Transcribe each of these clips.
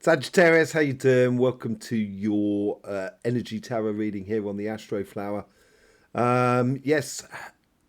Sagittarius, how you doing? Welcome to your energy tarot reading here on the Astroflower. Yes,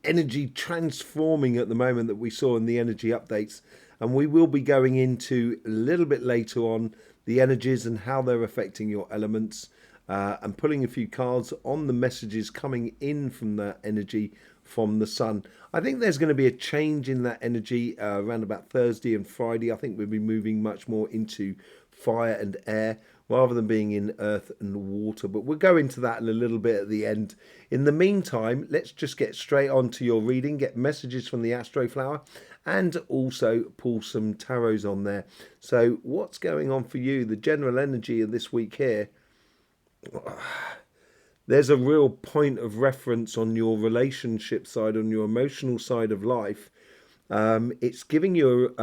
energy transforming at the moment that we saw in the energy updates, and we will be going into a little bit later on the energies and how they're affecting your elements, and pulling a few cards on the messages coming in from that energy from the sun. I think there's going to be a change in that energy around about Thursday and Friday. I think we'll be moving much more into fire and air rather than being in earth and water, but we'll go into that in a little bit at the end. In the meantime, let's just get straight on to your reading, get messages from the Astroflower, and also pull some tarots on there. So what's going on for you? The general energy of this week here, there's a real point of reference on your relationship side, on your emotional side of life. It's giving you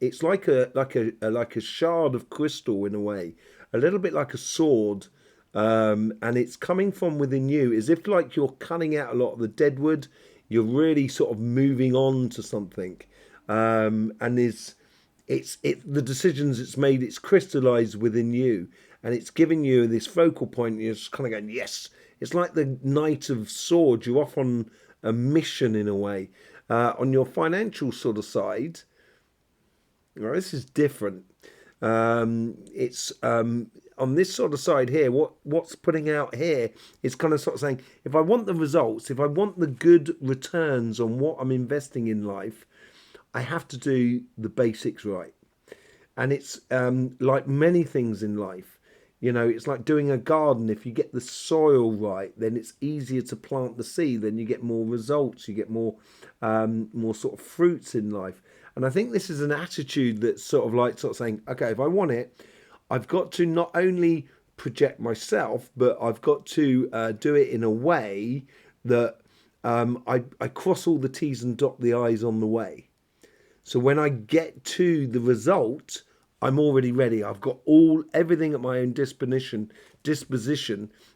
it's like a shard of crystal in a way, a little bit like a sword, and it's coming from within you, as if like you're cutting out a lot of the dead wood. You're really sort of moving on to something, and it's the decisions it's made. It's crystallized within you, and it's giving you this focal point. And you're just kind of going, yes. It's like the Knight of Swords. You're off on a mission in a way. On your financial sort of side, well, this is different. It's on this sort of side here. What's putting out here is kind of sort of saying, if I want the results, if I want the good returns on what I'm investing in life, I have to do the basics right. And it's like many things in life. You know, it's like doing a garden. If you get the soil right, then it's easier to plant the seed. Then you get more results. You get more sort of fruits in life. And I think this is an attitude that's sort of saying, okay, if I want it, I've got to not only project myself, but I've got to do it in a way that I cross all the T's and dot the I's on the way. So when I get to the result, I'm already ready. I've got everything at my own disposition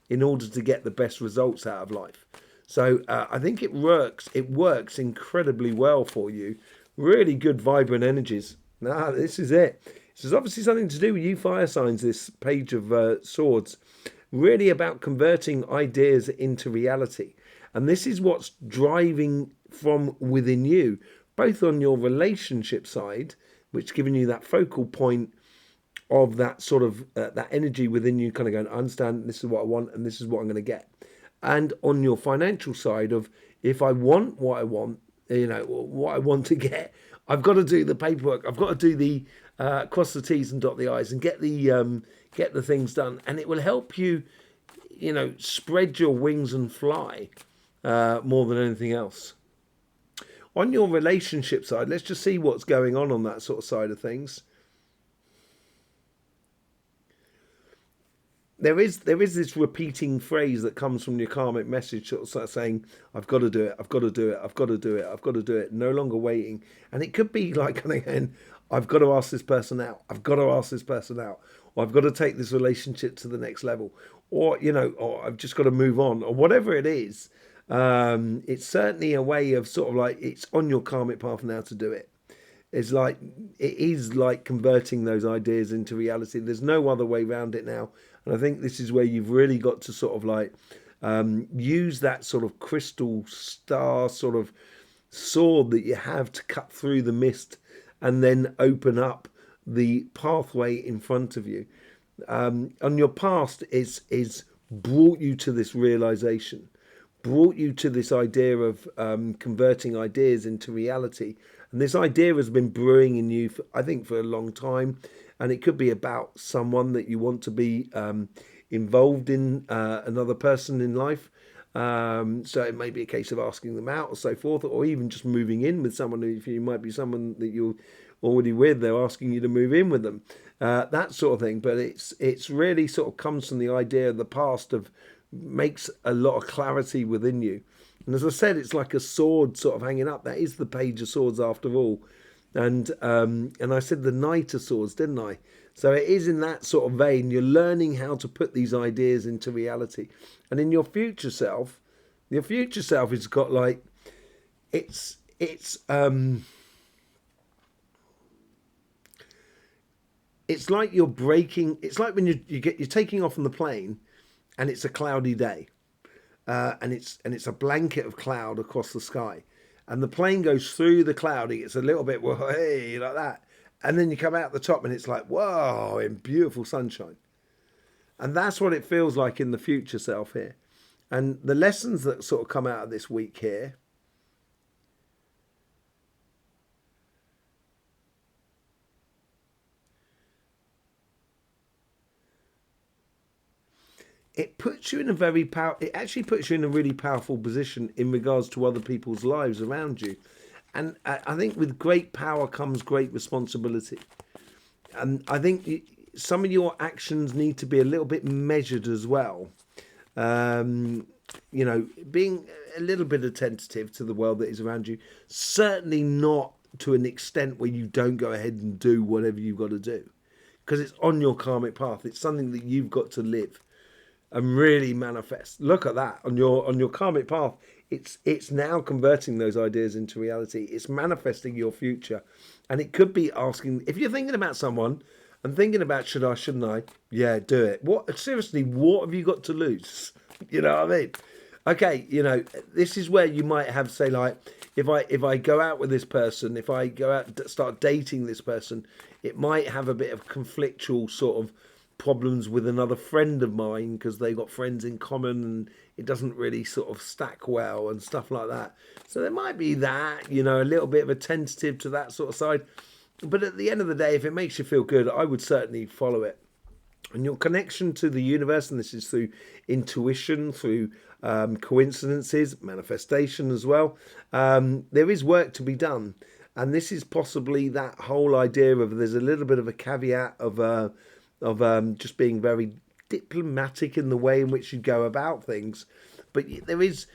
in order to get the best results out of life. So I think it works. It works incredibly well for you. Really good, vibrant energies. This is it. This is obviously something to do with you fire signs, this page of swords. Really about converting ideas into reality. And this is what's driving from within you, both on your relationship side, which giving you that focal point of that sort of that energy within you, kind of going, I understand this is what I want and this is what I'm going to get. And on your financial side of, if I want what I want, you know, what I want to get, I've got to do the paperwork. I've got to do the cross the T's and dot the I's and get the things done. And it will help you, you know, spread your wings and fly more than anything else. On your relationship side, let's just see what's going on that sort of side of things. There is this repeating phrase that comes from your karmic message, sort of saying, I've got to do it, I've got to do it, I've got to do it, I've got to do it, no longer waiting. And it could be like, again, I've got to ask this person out, I've got to ask this person out, or I've got to take this relationship to the next level, or, you know, or I've just got to move on, or whatever it is. It's certainly a way of sort of like, it's on your karmic path now to do it. It is like converting those ideas into reality. There's no other way around it now. And I think this is where you've really got to sort of like use that sort of crystal star sort of sword that you have to cut through the mist and then open up the pathway in front of you. On your past is brought you to this realization, brought you to this idea of converting ideas into reality. And this idea has been brewing in you, I think, for a long time. And it could be about someone that you want to be involved in, another person in life. So it may be a case of asking them out or so forth, or even just moving in with someone. If you might be someone that you're already with, they're asking you to move in with them, that sort of thing. But it's really sort of comes from the idea of the past, of makes a lot of clarity within you. And as I said, it's like a sword sort of hanging up. That is the Page of Swords after all. And I said the Knight of Swords, didn't I? So it is in that sort of vein. You're learning how to put these ideas into reality. And in your future self has got like, it's like you're breaking. It's like when you're taking off on the plane, and it's a cloudy day, and it's a blanket of cloud across the sky, and the plane goes through the cloud. It's a little bit, well, hey, like that, and then you come out the top, and it's like, whoa, in beautiful sunshine. And that's what it feels like in the future self here. And the lessons that sort of come out of this week here, it actually puts you in a really powerful position in regards to other people's lives around you. And I think with great power comes great responsibility. And I think some of your actions need to be a little bit measured as well. Being a little bit attentive to the world that is around you. Certainly not to an extent where you don't go ahead and do whatever you've got to do, because it's on your karmic path. It's something that you've got to live and really manifest. Look at that on your karmic path. It's now converting those ideas into reality. It's manifesting your future, and it could be asking, if you're thinking about someone and thinking about should I, shouldn't I? Yeah, do it. What, seriously? What have you got to lose? You know what I mean? Okay, this is where you might have, say, like, if I go out with this person, if I go out and start dating this person, it might have a bit of conflictual sort of problems with another friend of mine because they've got friends in common and it doesn't really sort of stack well and stuff like that. So there might be that, a little bit of a tentative to that sort of side. But at the end of the day, if it makes you feel good, I would certainly follow it. And your connection to the universe, and this is through intuition, through coincidences, manifestation as well. There is work to be done. And this is possibly that whole idea of there's a little bit of a caveat of just being very diplomatic in the way in which you go about things. But there is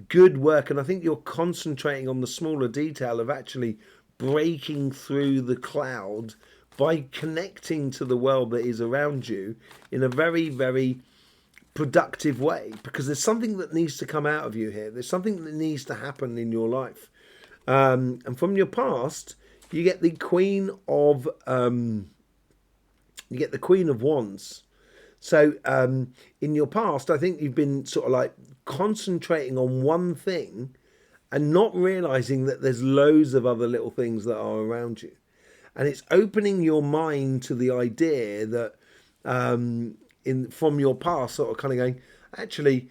good work. And I think you're concentrating on the smaller detail of actually breaking through the cloud by connecting to the world that is around you in a very, very productive way, because there's something that needs to come out of you here. There's something that needs to happen in your life. And from your past, you get the Queen of Wands. So in your past, I think you've been sort of like concentrating on one thing and not realizing that there's loads of other little things that are around you. And it's opening your mind to the idea that from your past, sort of kind of going, actually,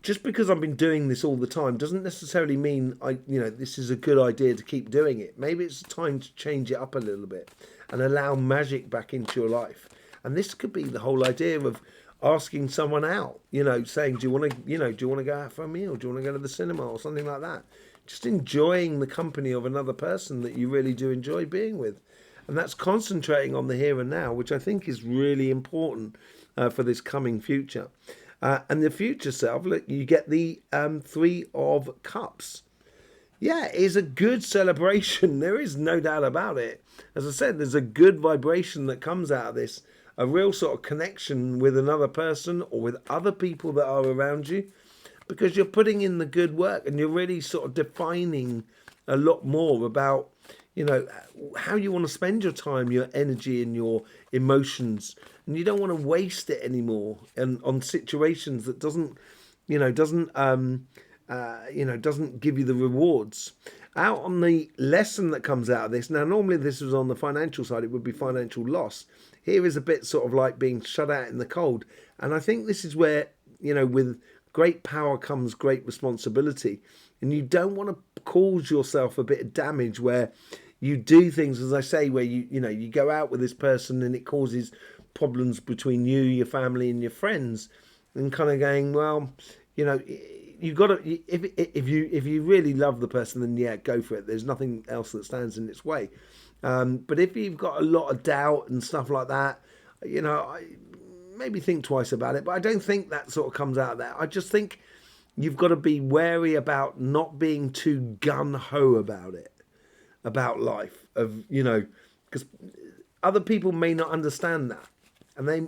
just because I've been doing this all the time doesn't necessarily mean this is a good idea to keep doing it. Maybe it's time to change it up a little bit and allow magic back into your life. And this could be the whole idea of asking someone out, saying, do you want to go out for a meal? Do you want to go to the cinema or something like that? Just enjoying the company of another person that you really do enjoy being with. And that's concentrating on the here and now, which I think is really important for this coming future. And the future self, look, you get the Three of Cups. Yeah, it is a good celebration. There is no doubt about it. As I said, there's a good vibration that comes out of this. A real sort of connection with another person or with other people that are around you, because you're putting in the good work and you're really sort of defining a lot more about how you want to spend your time, your energy and your emotions, and you don't want to waste it anymore and on situations that doesn't give you the rewards. Out on the lesson that comes out of this, now normally this was on the financial side, it would be financial loss. Here is a bit sort of like being shut out in the cold. And I think this is where, with great power comes great responsibility. And you don't want to cause yourself a bit of damage where you do things, as I say, where you go out with this person and it causes problems between you, your family and your friends, and kind of going, well, you've got to, if you really love the person, then yeah, go for it. There's nothing else that stands in its way. But if you've got a lot of doubt and stuff like that, maybe think twice about it. But I don't think that sort of comes out of that. I just think you've got to be wary about not being too gung-ho about it, about life, because other people may not understand that. And they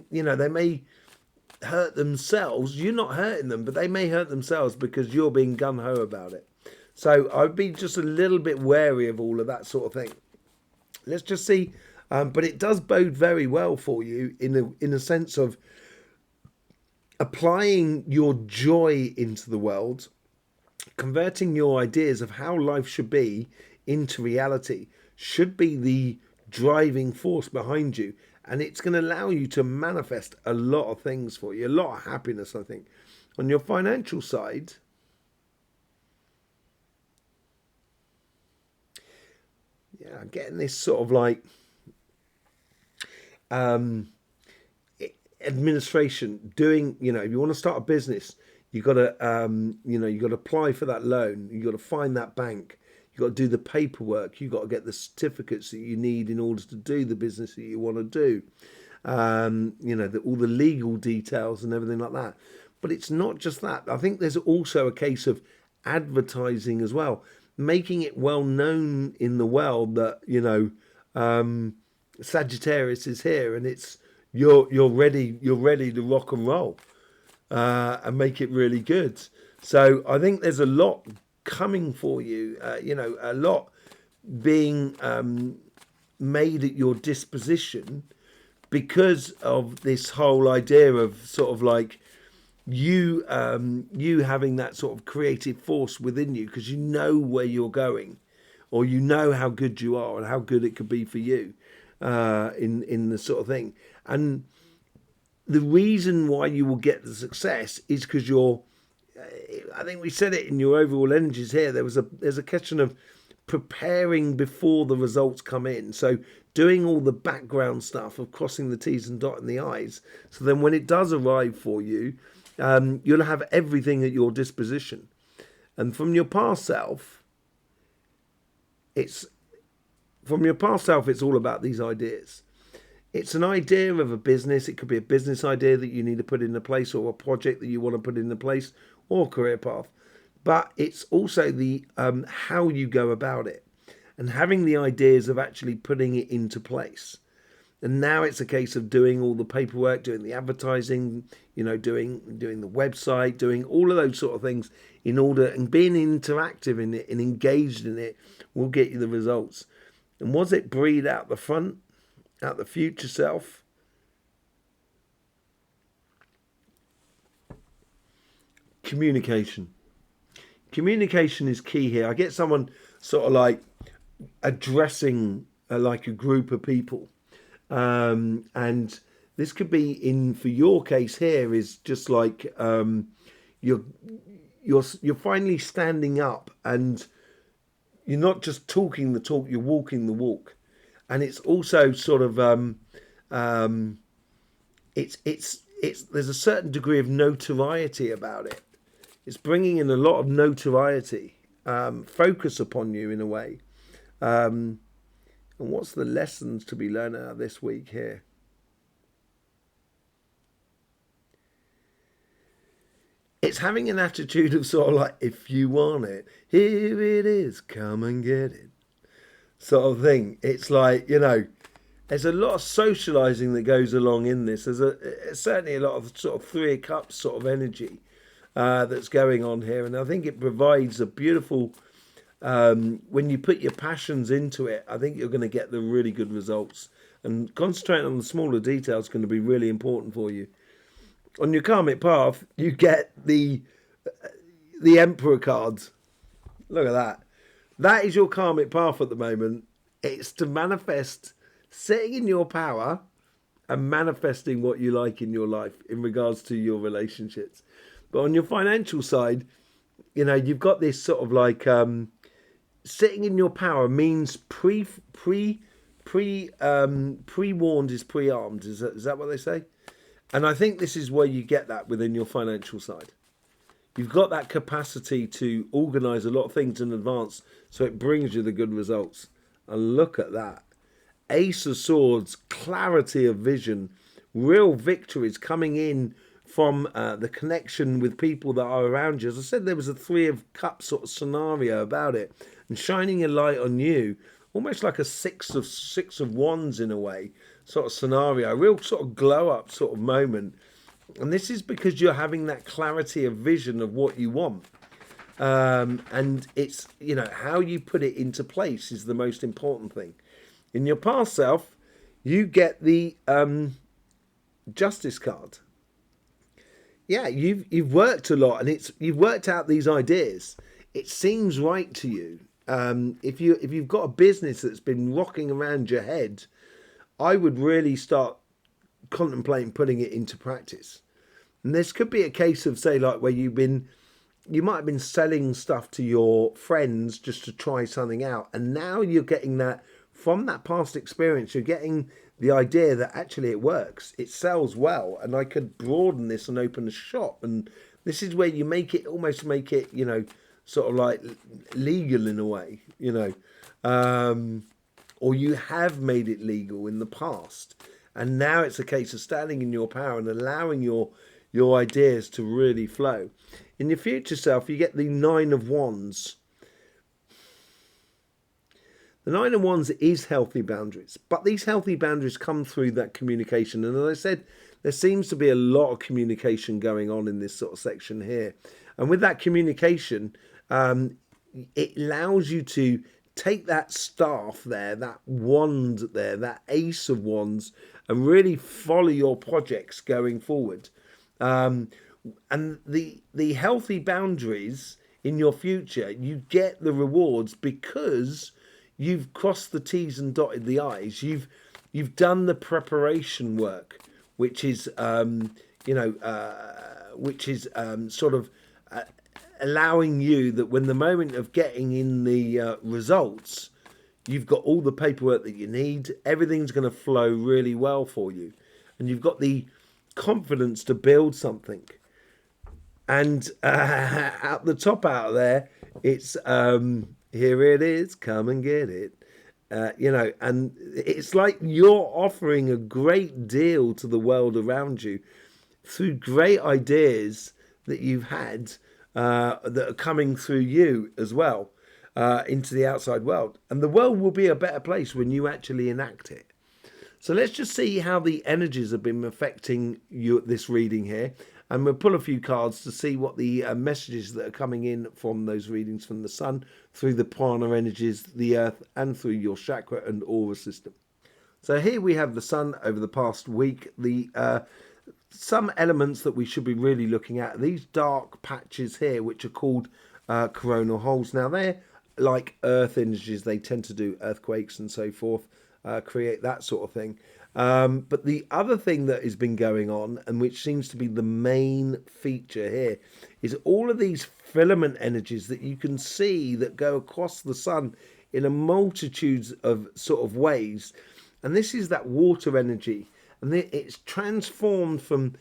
may hurt themselves. You're not hurting them, but they may hurt themselves because you're being gung-ho about it. So I'd be just a little bit wary of all of that sort of thing. Let's just see But it does bode very well for you in a sense of applying your joy into the world, converting your ideas of how life should be into reality should be the driving force behind you. And it's going to allow you to manifest a lot of things for you, a lot of happiness, I think. On your financial side, yeah, I'm getting this sort of like um, administration, doing, if you want to start a business, you got to, you got to apply for that loan. You got to find that bank. You got to do the paperwork. You got to get the certificates that you need in order to do the business that you want to do. All the legal details and everything like that. But it's not just that. I think there's also a case of advertising as well, making it well known in the world that Sagittarius is here, and it's you're ready to rock and roll, and make it really good. So I think there's a lot coming for you. A lot being made at your disposition because of this whole idea of sort of like you having that sort of creative force within you, because you know where you're going, or you know how good you are and how good it could be for you, in the sort of thing. And the reason why you will get the success is because I think we said it in your overall energies here. There's a question of preparing before the results come in. So doing all the background stuff of crossing the T's and dotting the I's. So then when it does arrive for you, you'll have everything at your disposition. And from your past self, it's all about these ideas. It's an idea of a business. It could be a business idea that you need to put into place, or a project that you want to put into place, or a career path. But it's also the how you go about it, and having the ideas of actually putting it into place. And now it's a case of doing all the paperwork, doing the advertising, doing the website, doing all of those sort of things in order, and being interactive in it and engaged in it will get you the results. And was it breathe out the front, out the future self? Communication. Communication is key here. I get someone sort of like addressing like a group of people. And this could be for your case here is just like you're finally standing up, and you're not just talking the talk, you're walking the walk. And it's also sort of it's there's a certain degree of notoriety about it. It's bringing in a lot of notoriety, focus upon you in a way. And what's the lessons to be learned out of this week here? It's having an attitude of sort of like, if you want it, here it is, come and get it, sort of thing. It's like, there's a lot of socializing that goes along in this. There's certainly a lot of sort of Three of Cups sort of energy that's going on here. And I think it provides a beautiful, when you put your passions into it, I think you're going to get the really good results. And concentrating on the smaller details is going to be really important for you. On your karmic path, you get the Emperor cards. Look at that. That is your karmic path at the moment. It's to manifest, sitting in your power and manifesting what you like in your life in regards to your relationships. But on your financial side, you've got this sort of like sitting in your power means pre-warned is pre-armed. Is that what they say? And I think this is where you get that within your financial side. You've got that capacity to organise a lot of things in advance, so it brings you the good results. And look at that. Ace of Swords, clarity of vision, real victories coming in from the connection with people that are around you. As I said, there was a Three of Cups sort of scenario about it, and shining a light on you, almost like a six of wands in a way, sort of scenario, a real sort of glow up sort of moment. And this is because you're having that clarity of vision of what you want. And it's, how you put it into place is the most important thing. In your past self, you get the Justice card. Yeah, you've worked a lot, and you've worked out these ideas. It seems right to you. If you've got a business that's been rocking around your head, I would really start contemplating putting it into practice. And this could be a case of, say, like where you might have been selling stuff to your friends just to try something out, and now you're getting that from that past experience. You're getting the idea that actually it works, it sells well, and I could broaden this and open a shop. And this is where you almost make it, sort of like legal in a way, or you have made it legal in the past, and now it's a case of standing in your power and allowing your ideas to really flow. In your future self, you get the Nine of Wands. The Nine of Wands is healthy boundaries, but these healthy boundaries come through that communication. And as I said, there seems to be a lot of communication going on in this sort of section here. And with that communication, it allows you to take that staff there, that wand there, that ace of wands, and really follow your projects going forward. And the healthy boundaries in your future, you get the rewards because you've crossed the T's and dotted the I's. You've done the preparation work, which is sort of allowing you that when the moment of getting in the results, you've got all the paperwork that you need. Everything's going to flow really well for you, and you've got the confidence to build something. And at the top out there, it's here it is, come and get it. And it's like you're offering a great deal to the world around you through great ideas that you've had that are coming through you as well into the outside world. And the world will be a better place when you actually enact it. So let's just see how the energies have been affecting you at this reading here. And we'll pull a few cards to see what the messages that are coming in from those readings from the sun, through the prana energies, the earth, and through your chakra and aura system. So here we have the sun over the past week. Some elements that we should be really looking at, these dark patches here, which are called coronal holes. Now they're like earth energies. They tend to do earthquakes and so forth, create that sort of thing. But the other thing that has been going on, and which seems to be the main feature here, is all of these filament energies that you can see that go across the sun in a multitude of sort of ways. And this is that water energy. And it's transforming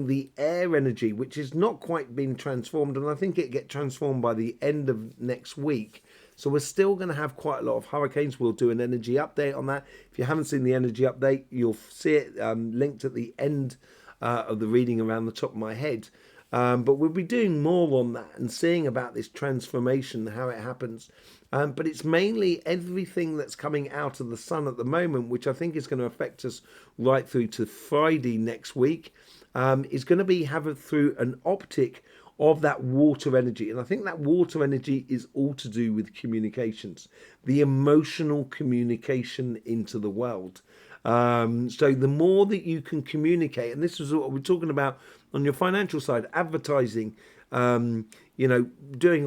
the air energy, which is not quite been transformed. And I think it get transformed by the end of next week. So we're still going to have quite a lot of hurricanes. We'll do an energy update on that. If you haven't seen the energy update, you'll see it linked at the end of the reading around the top of my head. But we'll be doing more on that and seeing about this transformation, how it happens. But it's mainly everything that's coming out of the sun at the moment, which I think is going to affect us right through to Friday next week, is going to be through an optic of that water energy. And I think that water energy is all to do with communications, the emotional communication into the world. So the more that you can communicate, and this is what we're talking about on your financial side, advertising, doing a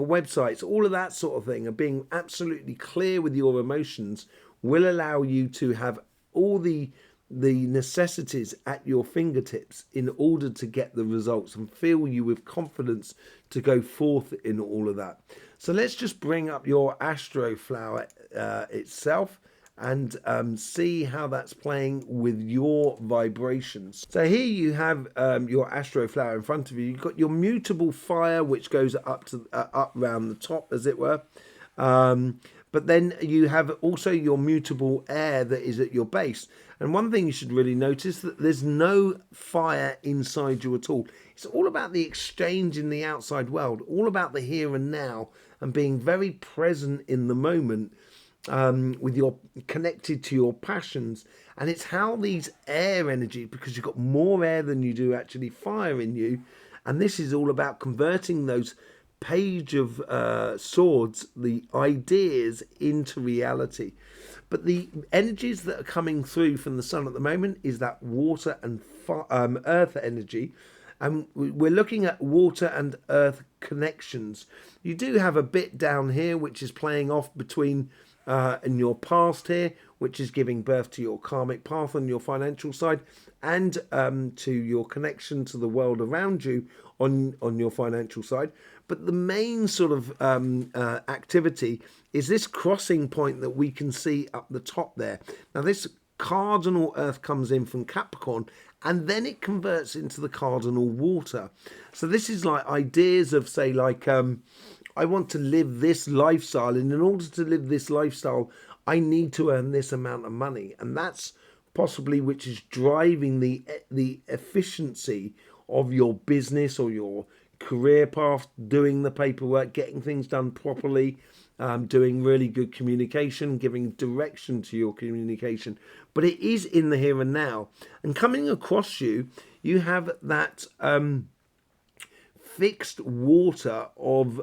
website, all of that sort of thing, and being absolutely clear with your emotions will allow you to have all the necessities at your fingertips in order to get the results and fill you with confidence to go forth in all of that. So let's just bring up your Astroflower itself and see how that's playing with your vibrations. So here you have your Astroflower in front of you. You've got your mutable fire, which goes up round the top, as it were. But then you have also your mutable air that is at your base. And one thing you should really notice, that there's no fire inside you at all. It's all about the exchange in the outside world, all about the here and now, and being very present in the moment, with your connected to your passions. And it's how these air energy, because you've got more air than you do actually fire in you, and this is all about converting those page of swords, the ideas, into reality. But the energies that are coming through from the sun at the moment is that water and earth energy. And we're looking at water and earth connections. You do have a bit down here which is playing off between in your past here, which is giving birth to your karmic path on your financial side, and to your connection to the world around you on your financial side. But the main sort of activity is this crossing point that we can see up the top there. Now this cardinal earth comes in from Capricorn, and then it converts into the cardinal water. So this is like ideas of, say, like I want to live this lifestyle, and in order to live this lifestyle I need to earn this amount of money. And that's possibly which is driving the efficiency of your business or your career path, doing the paperwork, getting things done properly, doing really good communication, giving direction to your communication. But it is in the here and now. And coming across you, you have that fixed water of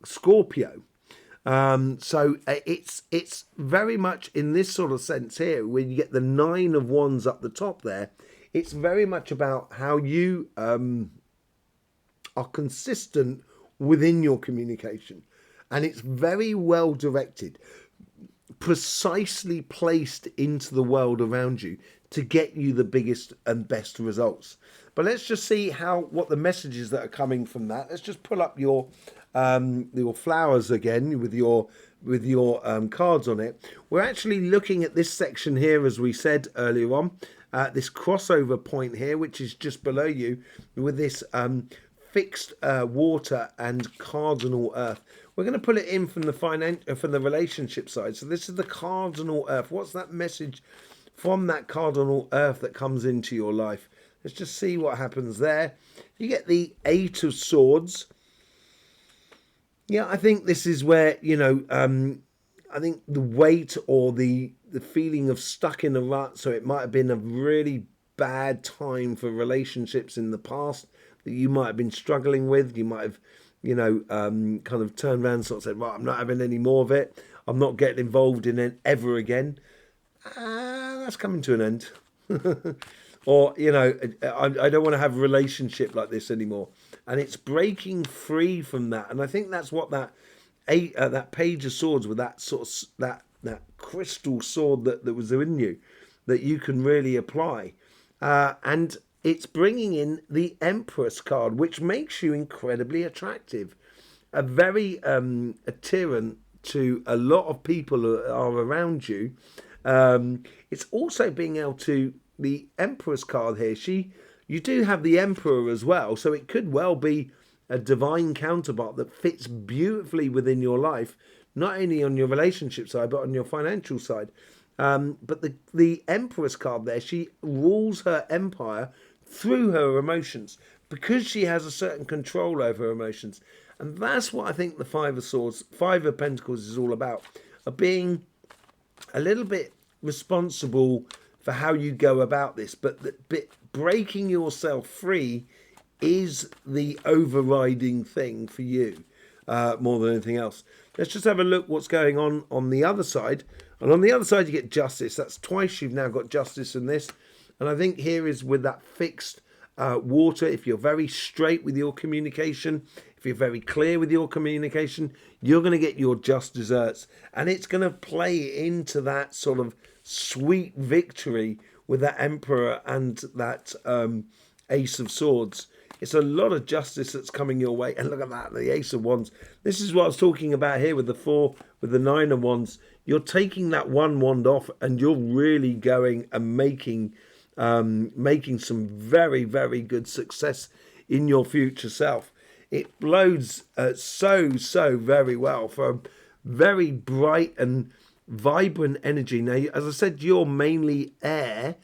Scorpio. So it's very much in this sort of sense here, when you get the 9 of Wands up the top there. It's very much about how you are consistent within your communication, and it's very well directed, precisely placed into the world around you to get you the biggest and best results. But let's just see what the messages that are coming from that. Let's just pull up your flowers again with your cards on it. We're actually looking at this section here, as we said earlier on, this crossover point here, which is just below you, with this fixed water and cardinal earth. We're going to pull it in from the relationship side. So this is the cardinal earth. What's that message from that cardinal earth that comes into your life? Let's just see what happens there. You get the 8 of Swords. Yeah, I think this is where, I think the weight or the feeling of stuck in a rut. So it might have been a really bad time for relationships in the past that you might have been struggling with. You might have, kind of turned around and sort of said, right, I'm not having any more of it. I'm not getting involved in it ever again. That's coming to an end. Or, I don't want to have a relationship like this anymore. And it's breaking free from that. And I think that's what that Page of Swords, with that sort of that crystal sword that was in you, that you can really apply. And it's bringing in the Empress card, which makes you incredibly attractive. A very adherent to a lot of people who are around you. It's also being able to, the Empress card here, you do have the Emperor as well, so it could well be a divine counterpart that fits beautifully within your life, not only on your relationship side, but on your financial side. But the Empress card there, she rules her empire through her emotions, because she has a certain control over her emotions. And that's what I think the 5 of Swords, 5 of Pentacles is all about, of being a little bit responsible for how you go about this, but breaking yourself free is the overriding thing for you, more than anything else. Let's just have a look what's going on the other side. And on the other side you get Justice. That's twice you've now got Justice in this. And I think here is with that fixed water, if you're very straight with your communication, if you're very clear with your communication, you're going to get your just desserts. And it's going to play into that sort of sweet victory with that Emperor and that Ace of Swords. It's a lot of justice that's coming your way. And look at that, the Ace of Wands. This is what I was talking about here with the 4, with the 9 of Wands. You're taking that 1 wand off, and you're really going and making some very, very good success in your future self. It blows so very well for a very bright and vibrant energy. Now, as I said, you're mainly air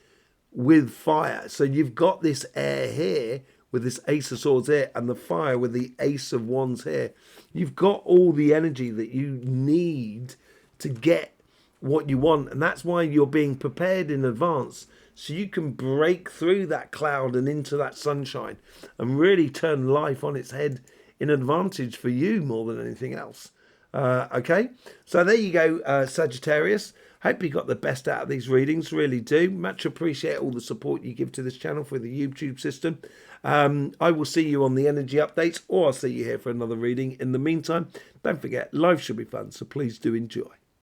with fire. So you've got this air here with this Ace of Swords here, and the fire with the Ace of Wands here. You've got all the energy that you need to get what you want. And that's why you're being prepared in advance, so you can break through that cloud and into that sunshine and really turn life on its head in advantage for you more than anything else. Okay, so there you go, Sagittarius. Hope you got the best out of these readings. Really do. Much appreciate all the support you give to this channel for the YouTube system. I will see you on the energy updates, or I'll see you here for another reading. In the meantime, don't forget, life should be fun, so please do enjoy.